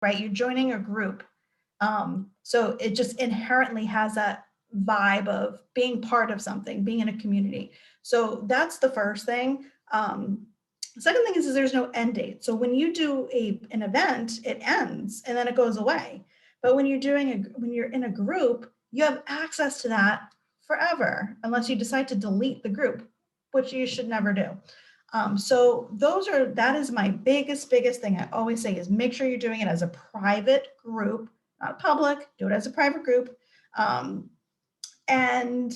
right? You're joining a group. So it just inherently has that vibe of being part of something, being in a community. So that's the first thing. The second thing is there's no end date. So when you do an event, it ends and then it goes away. But when when you're in a group, you have access to that forever, unless you decide to delete the group, which you should never do. So that is my biggest thing I always say is make sure you're doing it as a private group, not public, do it as a private group. And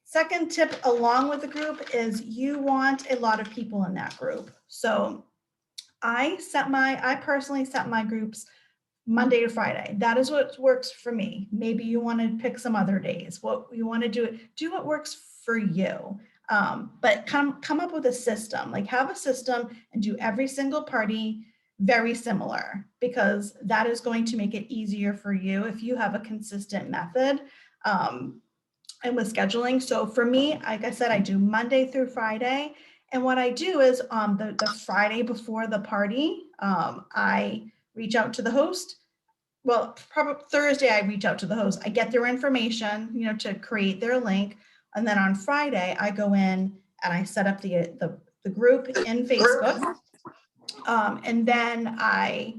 second tip along with the group is you want a lot of people in that group. So I personally set my groups Monday to Friday. That is what works for me. Maybe you want to pick some other days. What you want to do what works for you. But come up with a system, like have a system and do every single party very similar, because that is going to make it easier for you if you have a consistent method. And with scheduling. So for me, like I said, I do Monday through Friday. And what I do is on the Friday before the party, I reach out to the host. Well, probably Thursday, I reach out to the host. I get their information, to create their link. And then on Friday, I go in and I set up the group in Facebook. And then I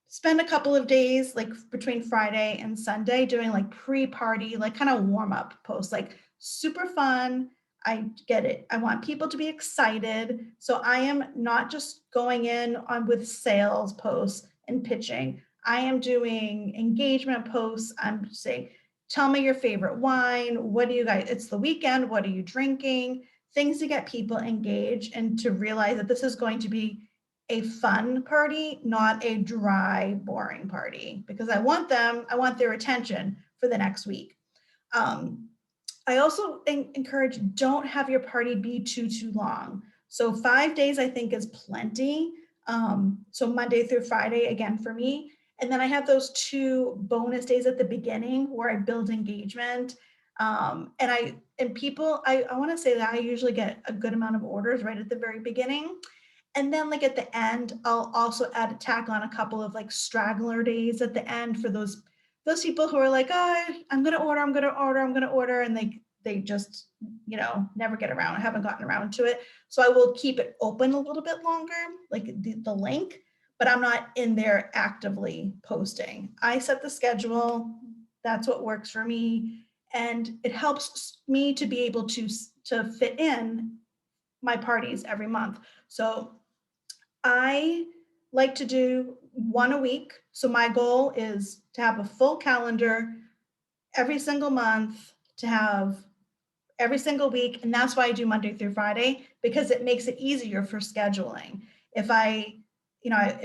spend a couple of days, like between Friday and Sunday, doing like pre-party, like kind of warm up posts, like super fun. I get it. I want people to be excited. So I am not just going in on with sales posts and pitching. I am doing engagement posts. I'm saying, tell me your favorite wine. What do you guys, it's the weekend. What are you drinking? Things to get people engaged and to realize that this is going to be a fun party, not a dry, boring party, because I want their attention for the next week. I also encourage, don't have your party be too long. So 5 days I think is plenty. So Monday through Friday, again, for me. And then I have those 2 bonus days at the beginning where I build engagement. And people, I want to say that I usually get a good amount of orders right at the very beginning. And then like at the end, I'll also tack on a couple of like straggler days at the end for those people who are like, oh, I'm going to order. And they just, never get around. I haven't gotten around to it. So I will keep it open a little bit longer, like the link, but I'm not in there actively posting. I set the schedule. That's what works for me. And it helps me to be able to fit in my parties every month. So I like to do one a week. So my goal is to have a full calendar every single month, to have every single week. And that's why I do Monday through Friday, because it makes it easier for scheduling. If I let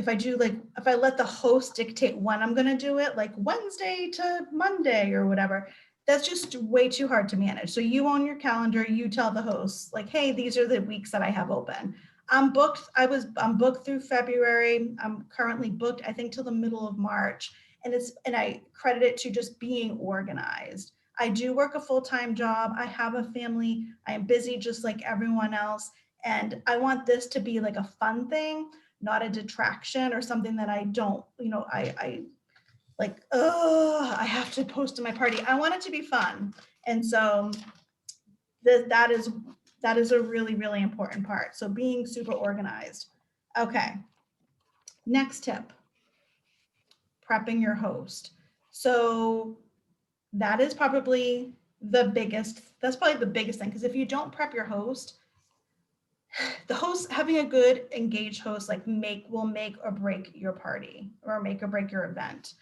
the host dictate when I'm going to do it, like Wednesday to Monday or whatever, that's just way too hard to manage. So you own your calendar, you tell the host like, hey, these are the weeks that I have open. I'm booked. I'm booked through February. I'm currently booked, I think, till the middle of March. And I credit it to just being organized. I do work a full-time job. I have a family. I am busy just like everyone else. And I want this to be like a fun thing, not a detraction or something that I don't, I like, oh, I have to post to my party. I want it to be fun. And so that is a really, really important part. So being super organized. Okay. Next tip, prepping your host. So that is probably that's probably the biggest thing. Because if you don't prep your host, having a good engaged host will make or break your party, or make or break your event,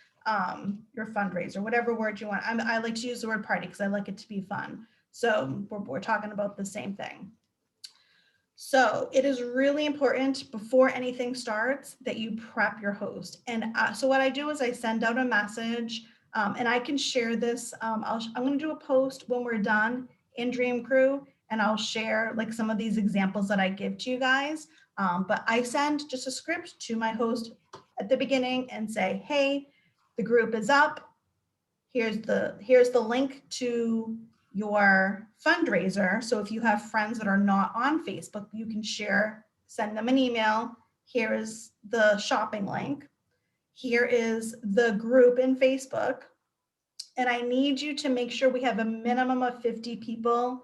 your fundraiser, whatever word you want. I like to use the word party because I like it to be fun. So we're talking about the same thing. So it is really important before anything starts that you prep your host. And so what I do is I send out a message, and I can share this. I'm going to do a post when we're done in Dream Crew, and I'll share like some of these examples that I give to you guys. But I send just a script to my host at the beginning and say, hey, the group is up. Here's the link to your fundraiser. So if you have friends that are not on Facebook, you can send them an email. Here is the shopping link. here is the group in Facebook, and I need you to make sure we have a minimum of 50 people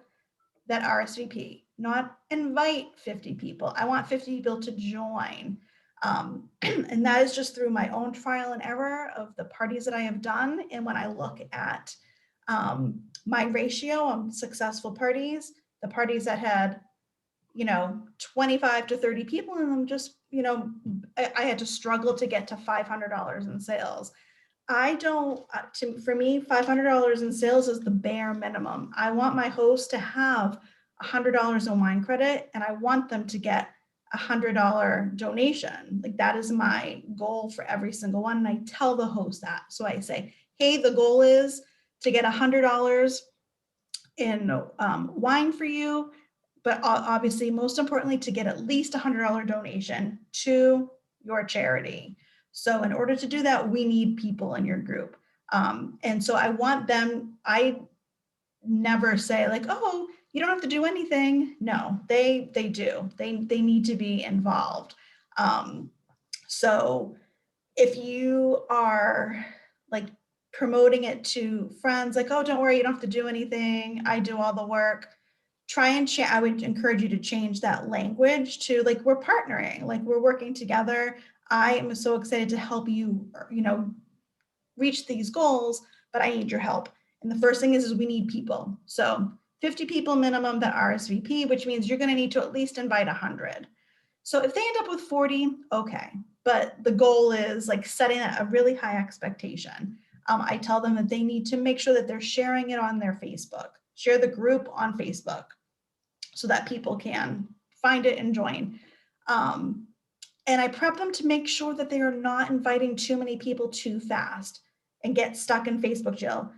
that RSVP, not invite 50 people. I want 50 people to join. And that is just through my own trial and error of the parties that I have done. And when I look at my ratio on successful parties, the parties that had, 25 to 30 people in them, just, I had to struggle to get to $500 in sales. I don't, for me, $500 in sales is the bare minimum. I want my host to have $100 in wine credit, and I want them to get a $100 donation. Like, that is my goal for every single one. And I tell the host that. So I say, hey, the goal is to get $100 in wine for you, but obviously, most importantly, to get at least a $100 donation to your charity. So in order to do that, we need people in your group. And so I want them, I never say like, oh, you don't have to do anything. No, they do. They need to be involved. So if you are like promoting it to friends, like, oh, don't worry, you don't have to do anything, I do all the work. Try and I would encourage you to change that language to like, we're partnering, like we're working together. I am so excited to help you, reach these goals, but I need your help. And the first thing is we need people. So 50 people minimum that RSVP, which means you're going to need to at least invite 100. So if they end up with 40, okay. But the goal is like setting a really high expectation. I tell them that they need to make sure that they're sharing it on their Facebook, share the group on Facebook so that people can find it and join. And I prep them to make sure that they are not inviting too many people too fast and get stuck in Facebook jail.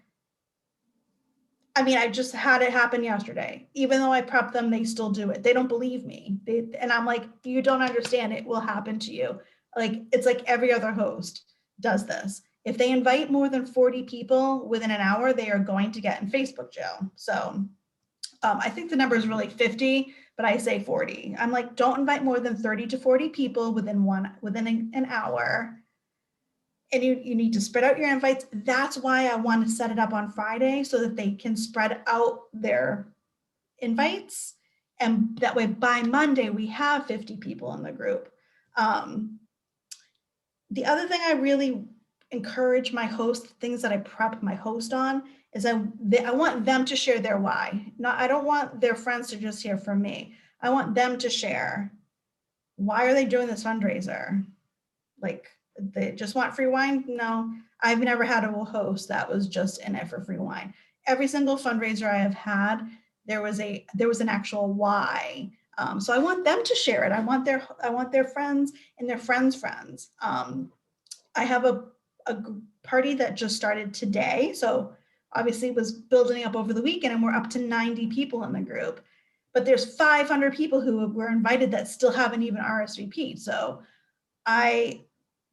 I mean, I just had it happen yesterday. Even though I prep them, they still do it. They don't believe me. And I'm like, you don't understand, it will happen to you. Like, it's like every other host does this. If they invite more than 40 people within an hour, they are going to get in Facebook jail. So I think the number is really 50, but I say 40. I'm like, don't invite more than 30 to 40 people within an hour. And you need to spread out your invites. That's why I want to set it up on Friday so that they can spread out their invites. And that way by Monday, we have 50 people in the group. The other thing I really encourage my host, things that I prep my host on, is I want them to share their why. I don't want their friends to just hear from me. I want them to share, why are they doing this fundraiser? Like, they just want free wine? No, I've never had a host that was just in it for free wine. Every single fundraiser I have had, there was an actual why. So I want them to share it. I want their friends and their friends' friends. I have a party that just started today. So obviously it was building up over the weekend, and we're up to 90 people in the group. But there's 500 people who were invited that still haven't even RSVP'd. So I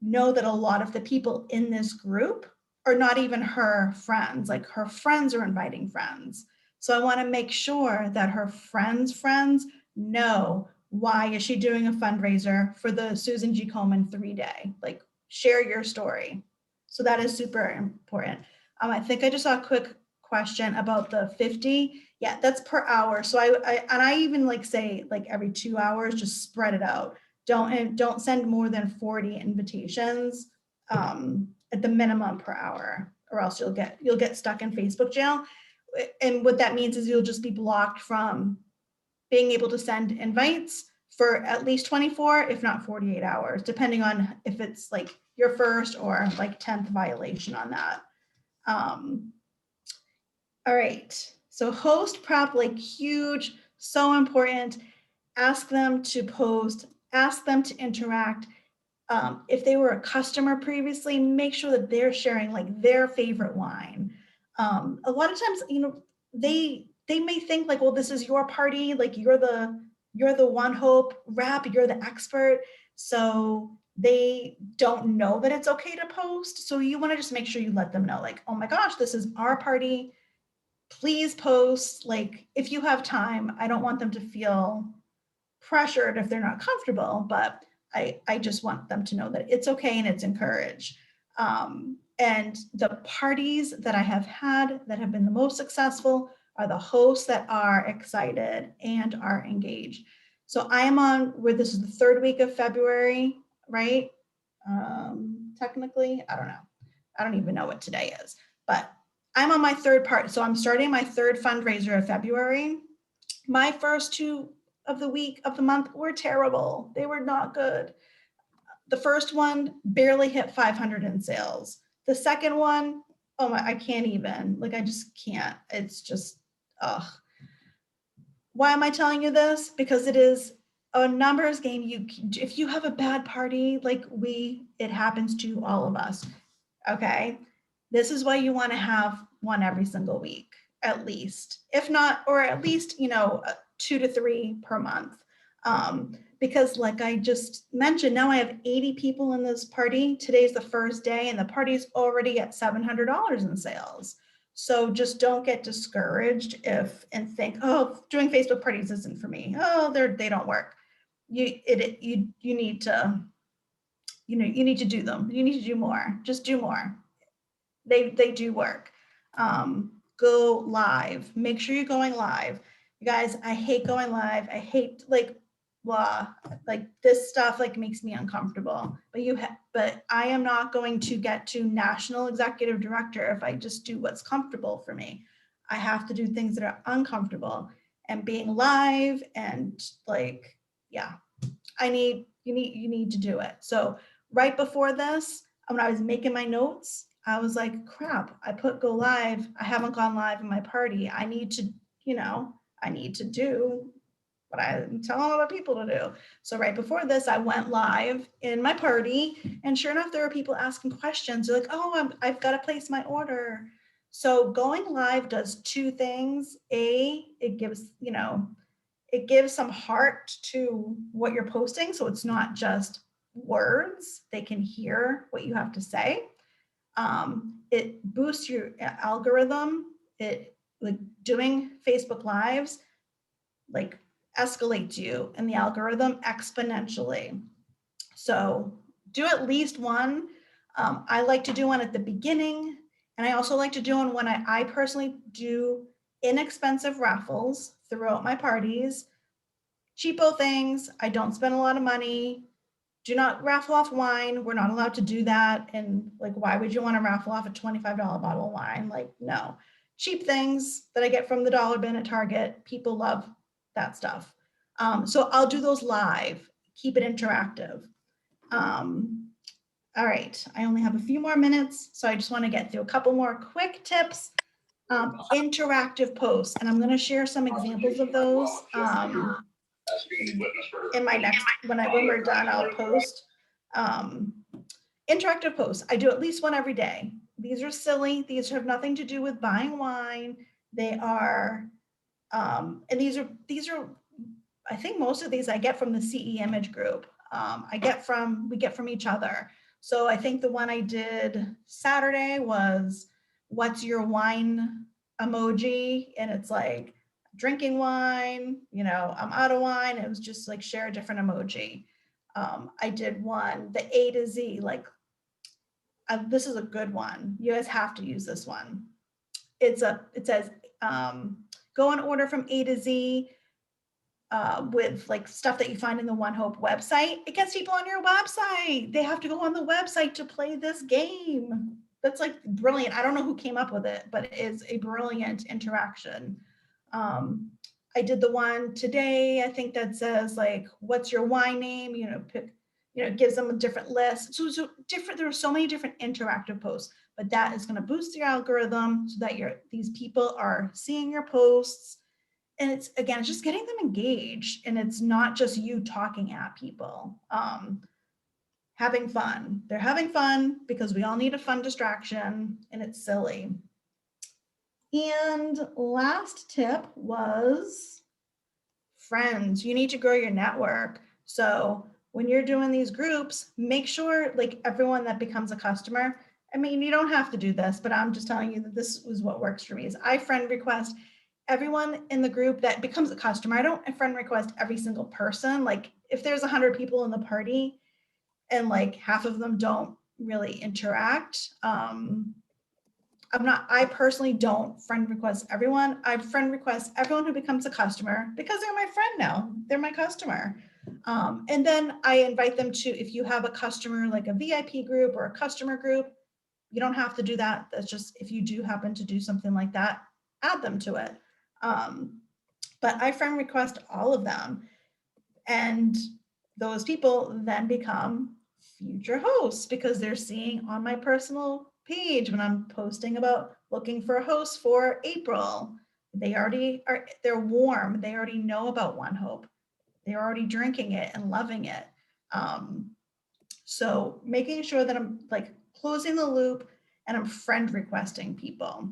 know that a lot of the people in this group are not even her friends. Like, her friends are inviting friends. So I want to make sure that her friends know, why is she doing a fundraiser for the Susan G. Komen 3-day? Like, share your story. So that is super important. I think I just saw a quick question about the 50. Yeah, that's per hour. So I even like say like every 2 hours, just spread it out. Don't send more than 40 invitations at the minimum per hour, or else you'll get stuck in Facebook jail. And what that means is you'll just be blocked from being able to send invites for at least 24, if not 48 hours, depending on if it's like your first or like 10th violation on that. All right, so host prep, like huge, so important. Ask them to post, ask them to interact. If they were a customer previously, make sure that they're sharing like their favorite wine. A lot of times, they may think like, well, this is your party, like you're the One Hope rep, you're the expert. So they don't know that it's okay to post. So you want to just make sure you let them know, like, oh my gosh, this is our party. Please post, like, if you have time. I don't want them to feel pressured if they're not comfortable, but I just want them to know that it's okay and it's encouraged. And the parties that I have had that have been the most successful are the hosts that are excited and are engaged. So I am on where this is the third week of February, right? Technically, I don't know. I don't even know what today is, but I'm on my third part. So I'm starting my third fundraiser of February. My first two of the month were terrible. They were not good. The first one barely hit 500 in sales. The second one, oh my, I can't even, like, I just can't. It's just, ugh. Why am I telling you this? Because it is a numbers game. If you have a bad party, like it happens to all of us. Okay. This is why you want to have one every single week, at least, if not, or at least, 2 to 3 per month. Because like I just mentioned, now I have 80 people in this party. Today's the first day and the party's already at $700 in sales. So just don't get discouraged and think, oh, doing Facebook parties isn't for me. Oh, they don't work. You need to, you need to do them. You need to do more. Just do more. They do work. Go live. Make sure you're going live. You guys, I hate going live. I hate blah, like this stuff makes me uncomfortable. But I am not going to get to national executive director if I just do what's comfortable for me. I have to do things that are uncomfortable, and being live and yeah, you need to do it. So right before this, when I was making my notes, I was like, crap, I put go live. I haven't gone live in my party. I need to do what I'm telling other people to do. So right before this, I went live in my party, and sure enough, there were people asking questions. They're like, oh, I've got to place my order. So going live does two things. It gives some heart to what you're posting. So it's not just words. They can hear what you have to say. It boosts your algorithm. Doing Facebook Lives escalates you in the algorithm exponentially. So do at least one. I like to do one at the beginning, and I also like to do one when I personally do inexpensive raffles throughout my parties. Cheapo things. I don't spend a lot of money. Do not raffle off wine. We're not allowed to do that. And why would you want to raffle off a $25 bottle of wine? No. Cheap things that I get from the dollar bin at Target. People love that stuff. So I'll do those live. Keep it interactive. All right. I only have a few more minutes, so I just want to get through a couple more quick tips. Interactive posts, and I'm going to share some examples of those. In my next, when we're done, I'll post interactive posts. I do at least one every day. These are silly. These have nothing to do with buying wine. They are, and these are, I think most of these I get from the CE Image group. We get from each other. So I think the one I did Saturday was, what's your wine emoji? And it's drinking wine, I'm out of wine. It was just share a different emoji. I did one, the A to Z, this is a good one. You guys have to use this one. It says, go in order from A to Z with stuff that you find in the One Hope website. It gets people on your website. They have to go on the website to play this game. That's brilliant. I don't know who came up with it, but it is a brilliant interaction. I did the one today, I think, that says what's your wine name? Pick, it gives them a different list. So different, there are so many different interactive posts, but that is going to boost your algorithm so that these people are seeing your posts. And it's just getting them engaged, and it's not just you talking at people. Having fun. They're having fun because we all need a fun distraction, and it's silly. And last tip was friends. You need to grow your network. So when you're doing these groups, make sure everyone that becomes a customer, I mean, you don't have to do this, but I'm just telling you that this is what works for me. Is I friend request everyone in the group that becomes a customer. I don't friend request every single person. If there's 100 people in the party and like half of them don't really interact. I personally don't friend request everyone. I friend request everyone who becomes a customer because they're my friend now. They're my customer. And then I invite them to, if you have a customer, like a VIP group or a customer group, you don't have to do that. That's just, if you do happen to do something like that, add them to it. But I friend request all of them. And those people then become future hosts because they're seeing on my personal page when I'm posting about looking for a host for April. They already are, they're warm. They already know about One Hope. They're already drinking it and loving it. So making sure that I'm like closing the loop and I'm friend requesting people.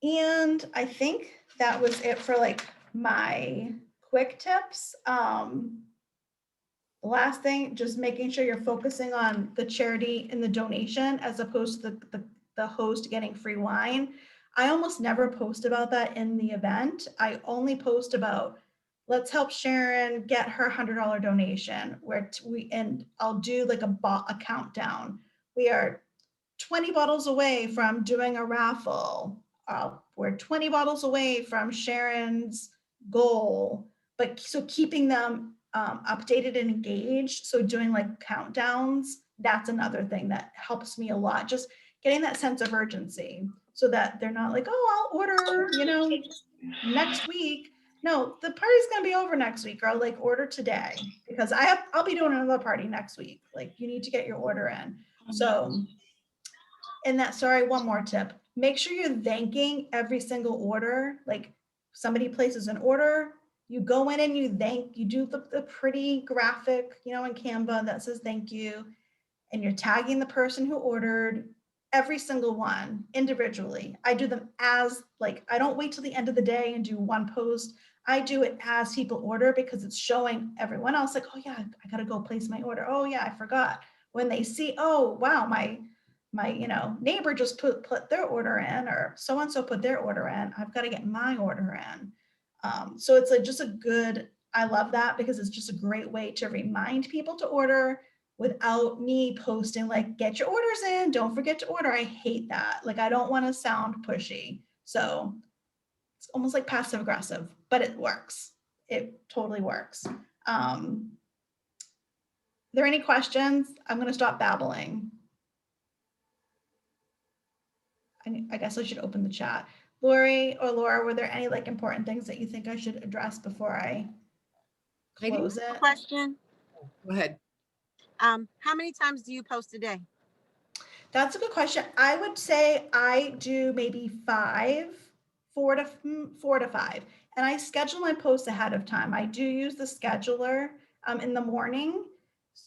And I think that was it for like my quick tips. The last thing, just making sure you're focusing on the charity and the donation as opposed to the host getting free wine. I almost never post about that in the event. I only post about, let's help Sharon get her $100 donation, and I'll do like a countdown. We are 20 bottles away from doing a raffle. We're 20 bottles away from Sharon's goal, but so keeping them updated and engaged. So doing like countdowns, that's another thing that helps me a lot. Just getting that sense of urgency so that they're not like, oh, I'll order, next week. No, the party's gonna be over next week, or I'll like order today because I'll be doing another party next week. Like you need to get your order in. So, and sorry, one more tip. Make sure you're thanking every single order. Like somebody places an order, you go in and you do the pretty graphic, in Canva that says thank you, and you're tagging the person who ordered, every single one individually. I do them as I don't wait till the end of the day and do one post. I do it as people order because it's showing everyone else like, oh yeah, I gotta go place my order. Oh yeah, I forgot. When they see, oh wow, my neighbor just put their order in, or so-and-so put their order in, I've got to get my order in. So it's just a good, I love that because it's just a great way to remind people to order without me posting like, get your orders in, don't forget to order. I hate that. I don't want to sound pushy. So it's almost like passive aggressive, but it works. It totally works. Are there any questions? I'm going to stop babbling. I guess I should open the chat. Lori or Laura, were there any important things that you think I should address before I close it? Question. Go ahead. How many times do you post a day? That's a good question. I would say I do maybe 4 to 5, and I schedule my posts ahead of time. I do use the scheduler in the morning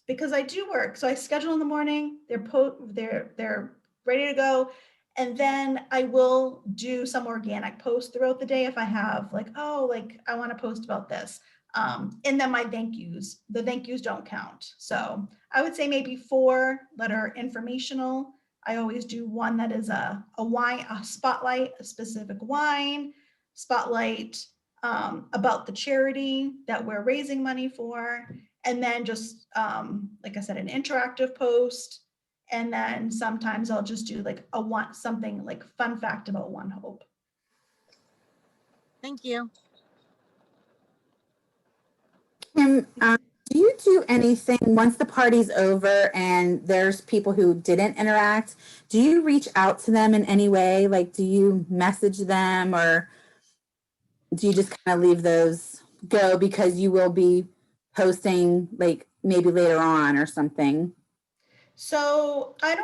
because I do work. So I schedule in the morning. They're ready to go. And then I will do some organic posts throughout the day if I have I want to post about this. And then my the thank yous don't count. So I would say maybe 4 that are informational. I always do one that is a wine, a spotlight, a specific wine, spotlight about the charity that we're raising money for. And then just, like I said, an interactive post. And then sometimes I'll just do something like fun fact about One Hope. Thank you. Kim, do you do anything once the party's over and there's people who didn't interact? Do you reach out to them in any way? Do you message them, or do you just kind of leave those go because you will be posting maybe later on or something? So I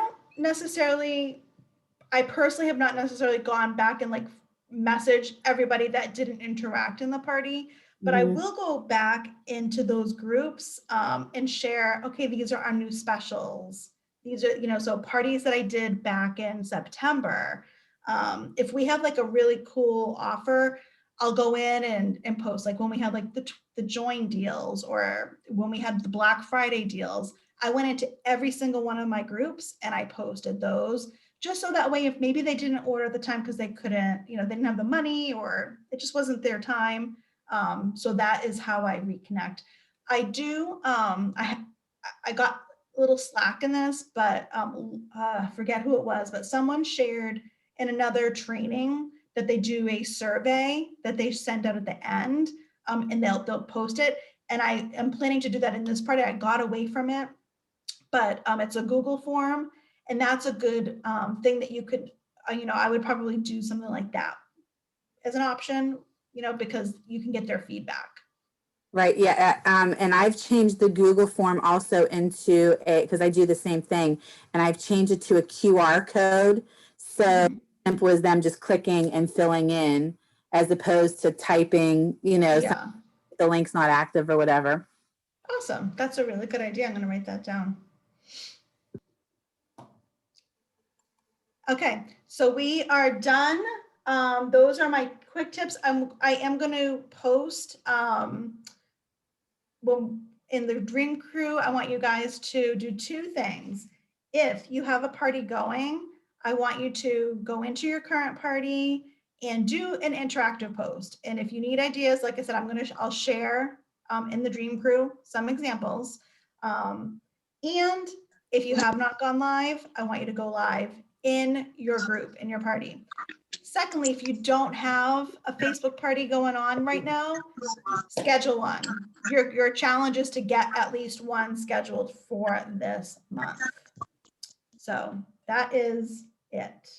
personally have not necessarily gone back and message everybody that didn't interact in the party, but I will go back into those groups and share, okay, these are our new specials. These are, so parties that I did back in September. If we have a really cool offer, I'll go in and post when we had the join deals, or when we had the Black Friday deals. I went into every single one of my groups and I posted those, just so that way, if maybe they didn't order at the time because they couldn't, they didn't have the money or it just wasn't their time. So that is how I reconnect. I do, I got a little slack in this, but forget who it was, but someone shared in another training that they do a survey that they send out at the end, and they'll post it. And I am planning to do that in this party. I got away from it, but it's a Google form, and that's a good thing that you could, I would probably do something like that as an option, because you can get their feedback. Right. Yeah. And I've changed the Google form also into because I do the same thing, and I've changed it to a QR code. So simple as them just clicking and filling in, as opposed to typing, Yeah. the link's not active or whatever. Awesome. That's a really good idea. I'm going to write that down. Okay, so we are done. Those are my quick tips. I am going to post, well, in the Dream Crew, I want you guys to do two things. If you have a party going, I want you to go into your current party and do an interactive post. And if you need ideas, like I said, I'll share in the Dream Crew some examples. And if you have not gone live, I want you to go live in your group, in your party. Secondly, if you don't have a Facebook party going on right now, schedule one. Your challenge is to get at least one scheduled for this month. So that is it.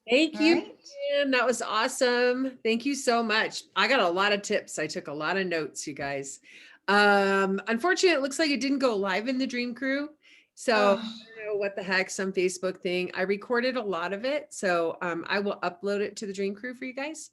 Thank All you, right. Pam. That was awesome. Thank you so much. I got a lot of tips. I took a lot of notes, you guys. Unfortunately, it looks like it didn't go live in the Dream Crew. So I don't know what the heck, some Facebook thing. I recorded a lot of it. So I will upload it to the Dream Crew for you guys.